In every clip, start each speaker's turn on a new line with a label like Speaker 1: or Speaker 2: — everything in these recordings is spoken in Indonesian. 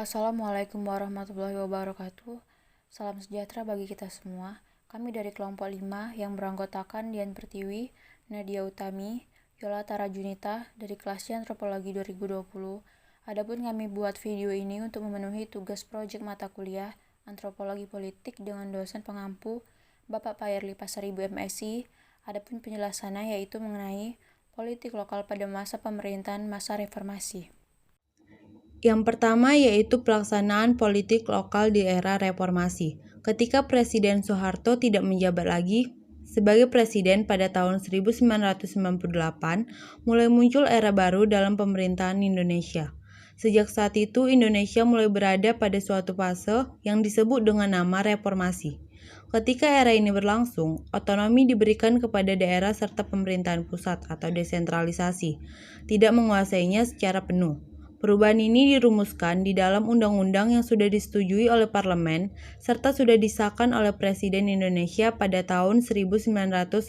Speaker 1: Assalamualaikum warahmatullahi wabarakatuh. Salam sejahtera bagi kita semua. Kami dari kelompok 5 yang beranggotakan Dian Pertiwi, Nadia Utami, Yola Tara Junita dari kelas C Antropologi 2020. Adapun kami buat video ini untuk memenuhi tugas proyek mata kuliah Antropologi Politik dengan dosen pengampu Bapak Payerli Pasaribu MSI. Adapun penjelasannya yaitu mengenai politik lokal pada masa pemerintahan masa reformasi.
Speaker 2: Yang pertama yaitu pelaksanaan politik lokal di era reformasi. Ketika Presiden Soeharto tidak menjabat lagi sebagai presiden pada tahun 1998, mulai muncul era baru dalam pemerintahan Indonesia. Sejak saat itu, Indonesia mulai berada pada suatu fase yang disebut dengan nama reformasi. Ketika era ini berlangsung, otonomi diberikan kepada daerah serta pemerintahan pusat atau desentralisasi, tidak menguasainya secara penuh. Perubahan ini dirumuskan di dalam undang-undang yang sudah disetujui oleh parlemen serta sudah disahkan oleh Presiden Indonesia pada tahun 1999.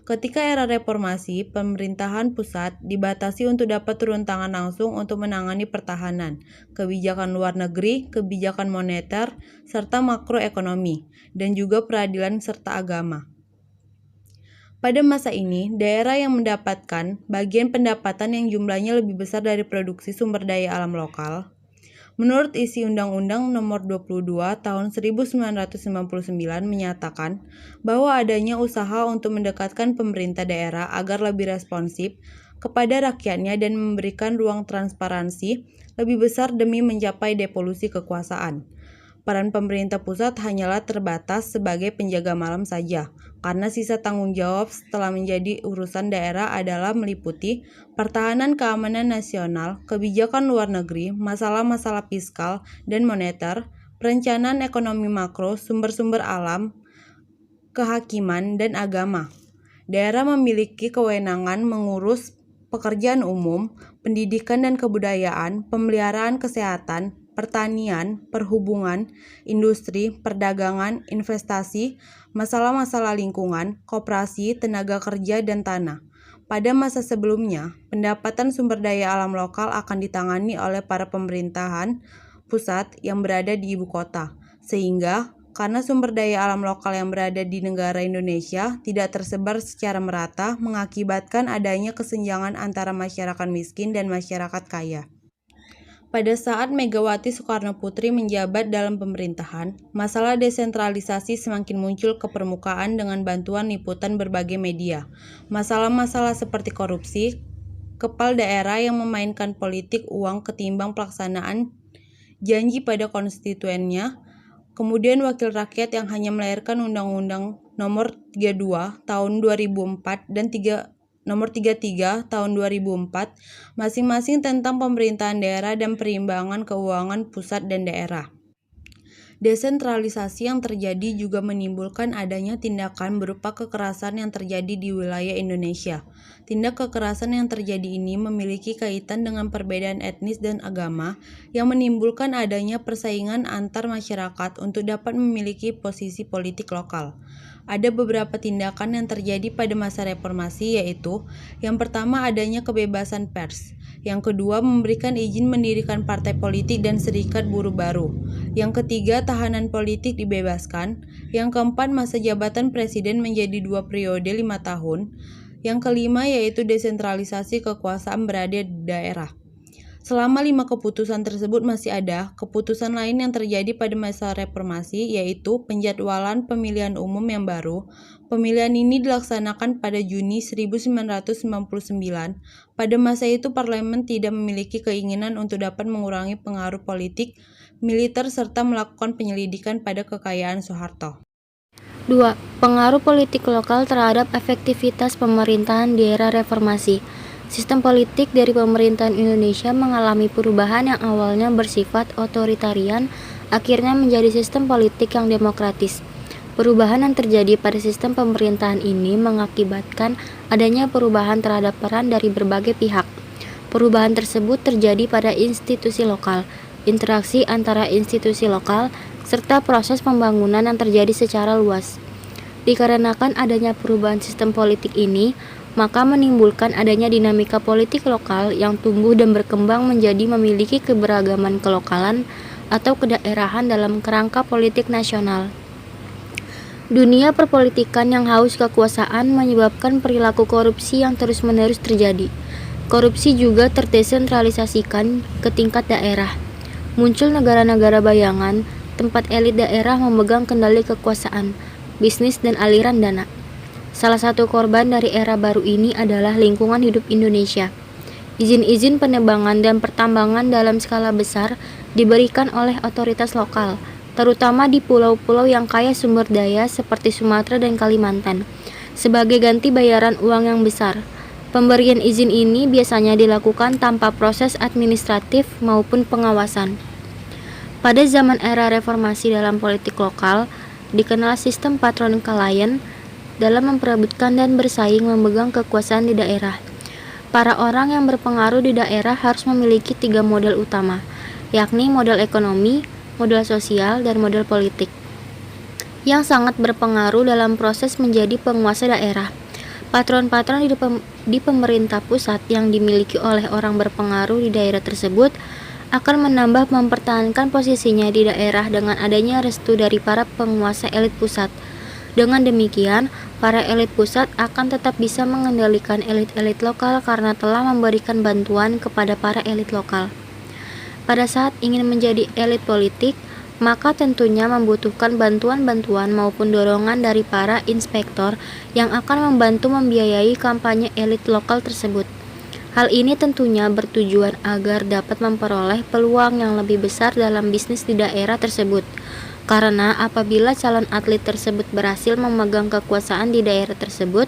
Speaker 2: Ketika era reformasi, pemerintahan pusat dibatasi untuk dapat turun tangan langsung untuk menangani pertahanan, kebijakan luar negeri, kebijakan moneter, serta makroekonomi, dan juga peradilan serta agama. Pada masa ini, daerah yang mendapatkan bagian pendapatan yang jumlahnya lebih besar dari produksi sumber daya alam lokal. Menurut isi Undang-Undang Nomor 22 Tahun 1999 menyatakan bahwa adanya usaha untuk mendekatkan pemerintah daerah agar lebih responsif kepada rakyatnya dan memberikan ruang transparansi lebih besar demi mencapai devolusi kekuasaan. Peran pemerintah pusat hanyalah terbatas sebagai penjaga malam saja, karena sisa tanggung jawab setelah menjadi urusan daerah adalah meliputi pertahanan keamanan nasional, kebijakan luar negeri, masalah-masalah fiskal dan moneter, perencanaan ekonomi makro, sumber-sumber alam, kehakiman, dan agama. Daerah memiliki kewenangan mengurus pekerjaan umum, pendidikan dan kebudayaan, pemeliharaan kesehatan, pertanian, perhubungan, industri, perdagangan, investasi, masalah-masalah lingkungan, koperasi, tenaga kerja, dan tanah. Pada masa sebelumnya, pendapatan sumber daya alam lokal akan ditangani oleh para pemerintahan pusat yang berada di ibu kota, sehingga karena sumber daya alam lokal yang berada di negara Indonesia tidak tersebar secara merata, mengakibatkan adanya kesenjangan antara masyarakat miskin dan masyarakat kaya. Pada saat Megawati Soekarno Putri menjabat dalam pemerintahan, masalah desentralisasi semakin muncul ke permukaan dengan bantuan liputan berbagai media. Masalah-masalah seperti korupsi, kepala daerah yang memainkan politik uang ketimbang pelaksanaan janji pada konstituennya, kemudian wakil rakyat yang hanya melahirkan Undang-Undang Nomor 32 Tahun 2004 dan Nomor 33 Tahun 2004, masing-masing tentang pemerintahan daerah dan perimbangan keuangan pusat dan daerah. Desentralisasi yang terjadi juga menimbulkan adanya tindakan berupa kekerasan yang terjadi di wilayah Indonesia. Tindak kekerasan yang terjadi ini memiliki kaitan dengan perbedaan etnis dan agama yang menimbulkan adanya persaingan antar masyarakat untuk dapat memiliki posisi politik lokal. Ada beberapa tindakan yang terjadi pada masa reformasi yaitu, yang pertama adanya kebebasan pers, yang kedua memberikan izin mendirikan partai politik dan serikat buruh baru, yang ketiga tahanan politik dibebaskan, yang keempat masa jabatan presiden menjadi 2 periode 5 tahun, yang kelima yaitu desentralisasi kekuasaan berada di daerah. Selama 5 keputusan tersebut masih ada keputusan lain yang terjadi pada masa reformasi yaitu penjadwalan pemilihan umum yang baru. Pemilihan ini dilaksanakan pada Juni 1999. Pada masa itu parlemen tidak memiliki keinginan untuk dapat mengurangi pengaruh politik, militer serta melakukan penyelidikan pada kekayaan Soeharto.
Speaker 3: 2. Pengaruh politik lokal terhadap efektivitas pemerintahan di era reformasi. Sistem politik dari pemerintahan Indonesia mengalami perubahan yang awalnya bersifat otoritarian, akhirnya menjadi sistem politik yang demokratis. Perubahan yang terjadi pada sistem pemerintahan ini mengakibatkan adanya perubahan terhadap peran dari berbagai pihak. Perubahan tersebut terjadi pada institusi lokal, interaksi antara institusi lokal, serta proses pembangunan yang terjadi secara luas. Dikarenakan adanya perubahan sistem politik ini, maka menimbulkan adanya dinamika politik lokal yang tumbuh dan berkembang menjadi memiliki keberagaman kelokalan atau kedaerahan dalam kerangka politik nasional. Dunia perpolitikan yang haus kekuasaan menyebabkan perilaku korupsi yang terus-menerus terjadi. Korupsi juga terdesentralisasikan ke tingkat daerah. Muncul negara-negara bayangan, tempat elit daerah memegang kendali kekuasaan, bisnis, dan aliran dana. Salah satu korban dari era baru ini adalah lingkungan hidup Indonesia. Izin-izin penebangan dan pertambangan dalam skala besar diberikan oleh otoritas lokal, terutama di pulau-pulau yang kaya sumber daya seperti Sumatera dan Kalimantan, sebagai ganti bayaran uang yang besar. Pemberian izin ini biasanya dilakukan tanpa proses administratif maupun pengawasan. Pada zaman era reformasi dalam politik lokal, dikenal sistem patron klien dalam memperebutkan dan bersaing memegang kekuasaan di daerah. Para orang yang berpengaruh di daerah harus memiliki 3 modal utama, yakni modal ekonomi, modal sosial, dan modal politik, yang sangat berpengaruh dalam proses menjadi penguasa daerah. Patron-patron di pemerintah pusat yang dimiliki oleh orang berpengaruh di daerah tersebut akan menambah mempertahankan posisinya di daerah dengan adanya restu dari para penguasa elit pusat. Dengan demikian, para elit pusat akan tetap bisa mengendalikan elit-elit lokal karena telah memberikan bantuan kepada para elit lokal. Pada saat ingin menjadi elit politik, maka tentunya membutuhkan bantuan-bantuan maupun dorongan dari para inspektor yang akan membantu membiayai kampanye elit lokal tersebut. Hal ini tentunya bertujuan agar dapat memperoleh peluang yang lebih besar dalam bisnis di daerah tersebut. Karena apabila calon atlet tersebut berhasil memegang kekuasaan di daerah tersebut,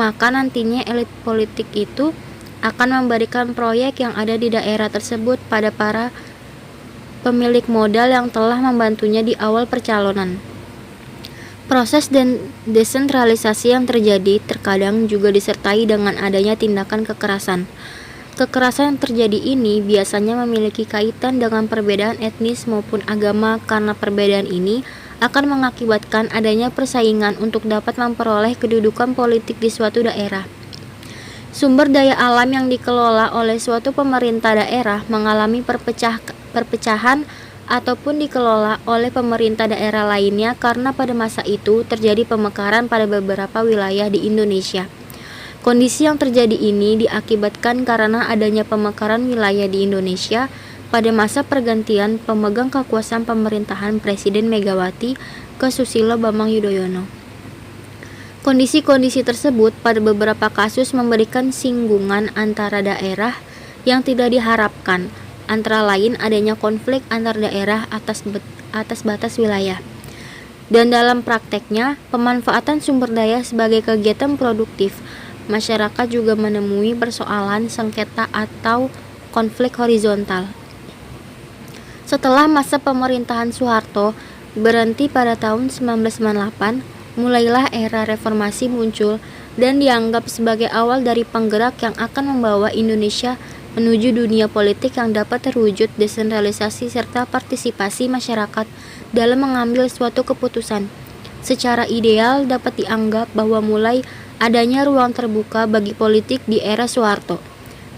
Speaker 3: maka nantinya elit politik itu akan memberikan proyek yang ada di daerah tersebut pada para pemilik modal yang telah membantunya di awal percalonan. Proses dan desentralisasi yang terjadi terkadang juga disertai dengan adanya tindakan kekerasan. Kekerasan yang terjadi ini biasanya memiliki kaitan dengan perbedaan etnis maupun agama karena perbedaan ini akan mengakibatkan adanya persaingan untuk dapat memperoleh kedudukan politik di suatu daerah. Sumber daya alam yang dikelola oleh suatu pemerintah daerah mengalami perpecahan ataupun dikelola oleh pemerintah daerah lainnya karena pada masa itu terjadi pemekaran pada beberapa wilayah di Indonesia. Kondisi yang terjadi ini diakibatkan karena adanya pemekaran wilayah di Indonesia pada masa pergantian pemegang kekuasaan pemerintahan Presiden Megawati ke Susilo Bambang Yudhoyono. Kondisi-kondisi tersebut pada beberapa kasus memberikan singgungan antara daerah yang tidak diharapkan, antara lain adanya konflik antar daerah atas batas wilayah. Dan dalam prakteknya, pemanfaatan sumber daya sebagai kegiatan produktif, masyarakat juga menemui persoalan sengketa atau konflik horizontal. Setelah masa pemerintahan Soeharto berhenti pada tahun 1998, mulailah era reformasi muncul dan dianggap sebagai awal dari penggerak yang akan membawa Indonesia menuju dunia politik yang dapat terwujud desentralisasi serta partisipasi masyarakat dalam mengambil suatu keputusan. Secara ideal dapat dianggap bahwa mulai adanya ruang terbuka bagi politik di era Soeharto.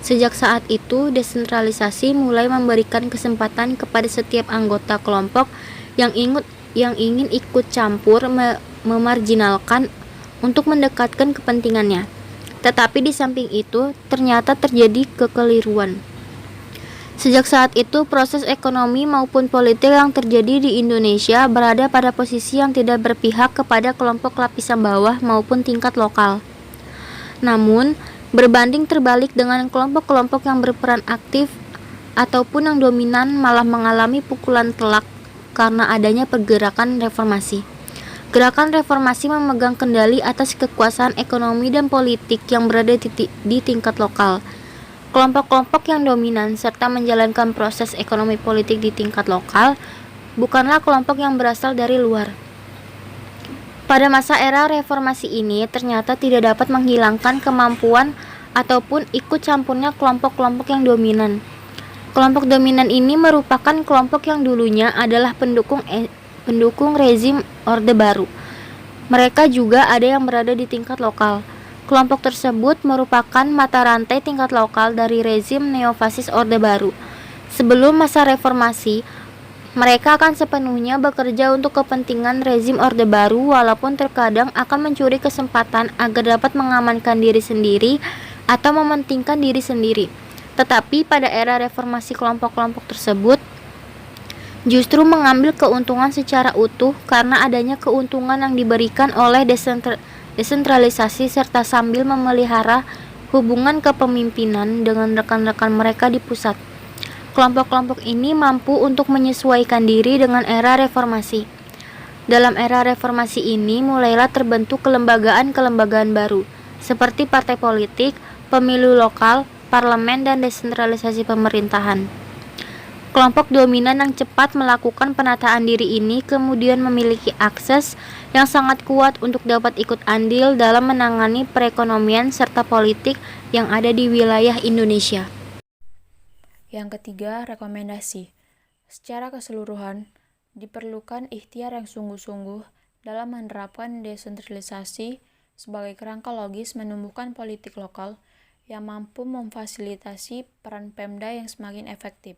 Speaker 3: Sejak saat itu, desentralisasi mulai memberikan kesempatan kepada setiap anggota kelompok yang ingin ikut campur memarginalkan untuk mendekatkan kepentingannya. Tetapi di samping itu, ternyata terjadi kekeliruan. Sejak saat itu, proses ekonomi maupun politik yang terjadi di Indonesia berada pada posisi yang tidak berpihak kepada kelompok lapisan bawah maupun tingkat lokal. Namun, berbanding terbalik dengan kelompok-kelompok yang berperan aktif ataupun yang dominan malah mengalami pukulan telak karena adanya pergerakan reformasi. Gerakan reformasi memegang kendali atas kekuasaan ekonomi dan politik yang berada di tingkat lokal. Kelompok-kelompok yang dominan serta menjalankan proses ekonomi politik di tingkat lokal bukanlah kelompok yang berasal dari luar. Pada masa era reformasi ini ternyata tidak dapat menghilangkan kemampuan ataupun ikut campurnya kelompok-kelompok yang dominan. Kelompok dominan ini merupakan kelompok yang dulunya adalah pendukung rezim Orde Baru. Mereka juga ada yang berada di tingkat lokal. Kelompok tersebut merupakan mata rantai tingkat lokal dari rezim neofasis Orde Baru. Sebelum masa reformasi, mereka akan sepenuhnya bekerja untuk kepentingan rezim Orde Baru, walaupun terkadang akan mencuri kesempatan agar dapat mengamankan diri sendiri atau mementingkan diri sendiri. Tetapi pada era reformasi, kelompok-kelompok tersebut justru mengambil keuntungan secara utuh karena adanya keuntungan yang diberikan oleh desentralisasi serta sambil memelihara hubungan kepemimpinan dengan rekan-rekan mereka di pusat. Kelompok-kelompok ini mampu untuk menyesuaikan diri dengan era reformasi. Dalam era reformasi ini mulailah terbentuk kelembagaan-kelembagaan baru, seperti partai politik, pemilu lokal, parlemen, dan desentralisasi pemerintahan. Kelompok dominan yang cepat melakukan penataan diri ini kemudian memiliki akses yang sangat kuat untuk dapat ikut andil dalam menangani perekonomian serta politik yang ada di wilayah Indonesia.
Speaker 1: Yang ketiga, rekomendasi. Secara keseluruhan, diperlukan ikhtiar yang sungguh-sungguh dalam menerapkan desentralisasi sebagai kerangka logis menumbuhkan politik lokal yang mampu memfasilitasi peran Pemda yang semakin efektif.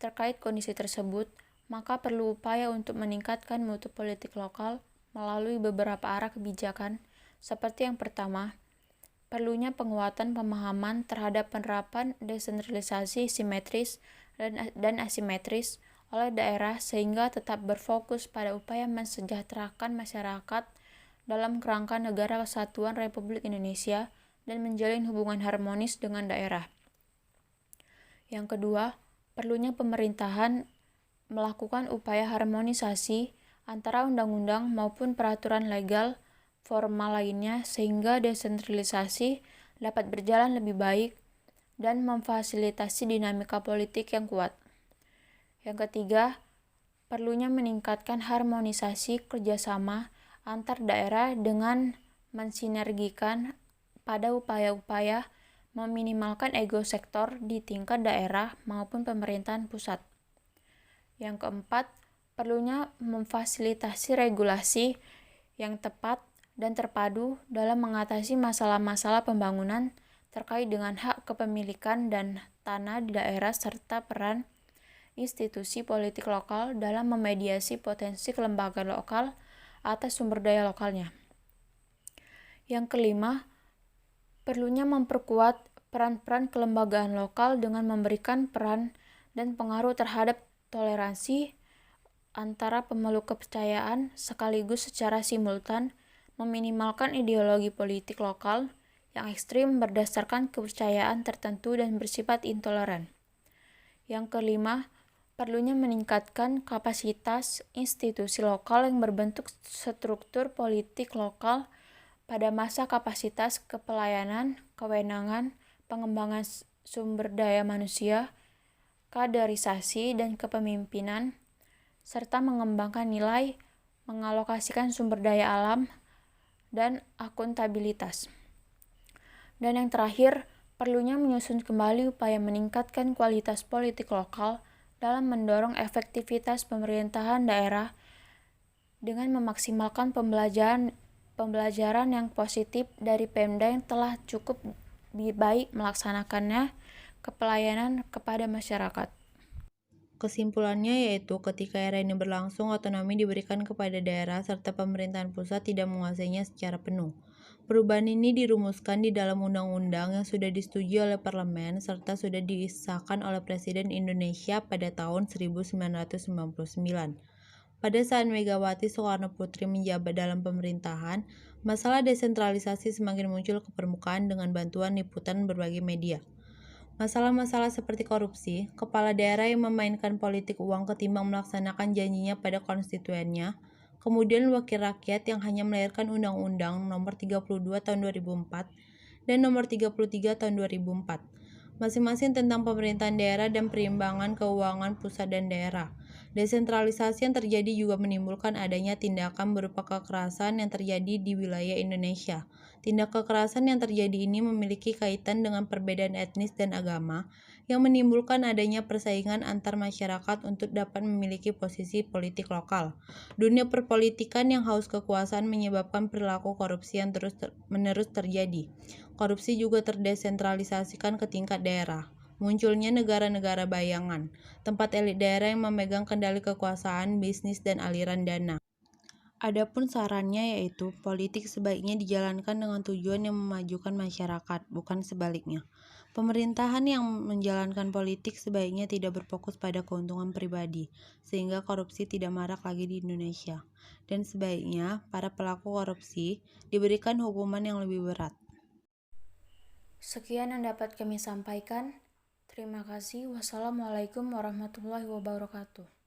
Speaker 1: Terkait kondisi tersebut, maka perlu upaya untuk meningkatkan mutu politik lokal melalui beberapa arah kebijakan, seperti yang pertama, perlunya penguatan pemahaman terhadap penerapan desentralisasi simetris dan asimetris oleh daerah sehingga tetap berfokus pada upaya mensejahterakan masyarakat dalam kerangka Negara Kesatuan Republik Indonesia dan menjalin hubungan harmonis dengan daerah. Yang kedua, perlunya pemerintahan melakukan upaya harmonisasi antara undang-undang maupun peraturan legal formal lainnya sehingga desentralisasi dapat berjalan lebih baik dan memfasilitasi dinamika politik yang kuat. Yang ketiga, perlunya meningkatkan harmonisasi kerjasama antar daerah dengan mensinergikan pada upaya-upaya meminimalkan ego sektor di tingkat daerah maupun pemerintahan pusat. Yang keempat, perlunya memfasilitasi regulasi yang tepat dan terpadu dalam mengatasi masalah-masalah pembangunan terkait dengan hak kepemilikan dan tanah di daerah serta peran institusi politik lokal dalam memediasi potensi kelembagaan lokal atas sumber daya lokalnya. Yang kelima, perlunya memperkuat peran-peran kelembagaan lokal dengan memberikan peran dan pengaruh terhadap toleransi antara pemeluk kepercayaan sekaligus secara simultan meminimalkan ideologi politik lokal yang ekstrim berdasarkan kepercayaan tertentu dan bersifat intoleran. Yang kelima, perlunya meningkatkan kapasitas institusi lokal yang berbentuk struktur politik lokal pada masa kapasitas kepelayanan, kewenangan, pengembangan sumber daya manusia, kaderisasi dan kepemimpinan, serta mengembangkan nilai, mengalokasikan sumber daya alam, dan akuntabilitas. Dan yang terakhir, perlunya menyusun kembali upaya meningkatkan kualitas politik lokal dalam mendorong efektivitas pemerintahan daerah dengan memaksimalkan pembelajaran yang positif dari Pemda yang telah cukup baik melaksanakannya kepelayanan kepada masyarakat.
Speaker 2: Kesimpulannya yaitu ketika era ini berlangsung, otonomi diberikan kepada daerah serta pemerintahan pusat tidak menguasainya secara penuh. Perubahan ini dirumuskan di dalam undang-undang yang sudah disetujui oleh parlemen serta sudah disahkan oleh Presiden Indonesia pada tahun 1999. Pada saat Megawati Soekarno Putri menjabat dalam pemerintahan, masalah desentralisasi semakin muncul ke permukaan dengan bantuan liputan berbagai media. Masalah-masalah seperti korupsi, kepala daerah yang memainkan politik uang ketimbang melaksanakan janjinya pada konstituennya, kemudian wakil rakyat yang hanya melahirkan Undang-Undang Nomor 32 Tahun 2004 dan Nomor 33 Tahun 2004, masing-masing tentang pemerintahan daerah dan perimbangan keuangan pusat dan daerah. Desentralisasi yang terjadi juga menimbulkan adanya tindakan berupa kekerasan yang terjadi di wilayah Indonesia. Tindak kekerasan yang terjadi ini memiliki kaitan dengan perbedaan etnis dan agama, yang menimbulkan adanya persaingan antar masyarakat untuk dapat memiliki posisi politik lokal. Dunia perpolitikan yang haus kekuasaan menyebabkan perilaku korupsi yang terus-menerus terjadi. Korupsi juga terdesentralisasikan ke tingkat daerah. Munculnya negara-negara bayangan, tempat elit daerah yang memegang kendali kekuasaan, bisnis, dan aliran dana. Adapun sarannya yaitu, politik sebaiknya dijalankan dengan tujuan yang memajukan masyarakat, bukan sebaliknya. Pemerintahan yang menjalankan politik sebaiknya tidak berfokus pada keuntungan pribadi, sehingga korupsi tidak marak lagi di Indonesia. Dan sebaiknya, para pelaku korupsi diberikan hukuman yang lebih berat.
Speaker 1: Sekian yang dapat kami sampaikan. Terima kasih. Wassalamualaikum warahmatullahi wabarakatuh.